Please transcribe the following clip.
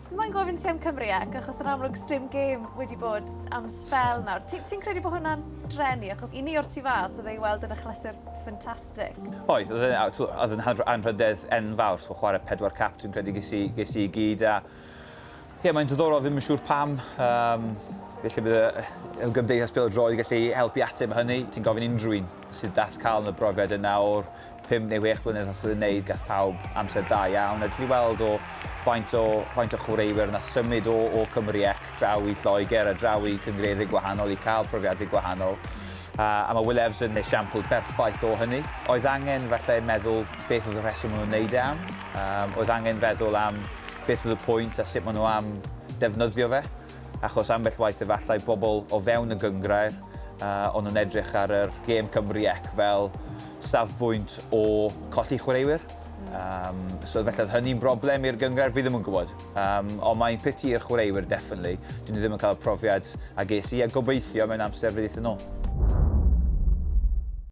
Mae'n gofyn ti am Cymru ac achos yn amlwg sdim gêm wedi bod am spel nawr. Ti'n credu bod hwnna'n drenu? Achos i ni o'r tu fas oedd ei weld yn achlysur ffantastig. Oes, oedd yn anrhydedd enfawr, so chwarae 4 cap, dwi'n credu ges i gyd. Mae'n diddorol, ddim yn siŵr pam. Felly bydd y Gymdeithas Bêl-droed i gallu helpu ateb hynny. Ti'n gofyn unrhyw un sydd dath cael yn y brofiad yna o'r 5 neu 6 blynedd oedd yn gwneud, gath pawb amser da iawn. A dwi'n weld o faint o chwaraewyr na symud o Cymru C draw i Lloegr a draw i cynghreiriau gwahanol i cael profiadau gwahanol. A mae Will Evans yn esiampl berffaith o hynny. Oedd angen falle meddwl beth oedd y rheswm nhw'n wneud am. Oedd angen feddwl am beth oedd y pwynt a sut maen nhw am defnyddio fe. Achos ambell waith efallai bobl o fewn y gyngrair ond nhw'n edrych ar yr gêm Cymru C fel safbwynt o colli chwaraewyr. So felly oedd hynny'n broblem i'r gyngrair, fi ddim yn gwybod. Ond mae'n piti i'r chwaraewyr, definitely. Dyn nhw ddim yn cael y profiad a ges i, a gobeithio mewn amser fydd yn ôl.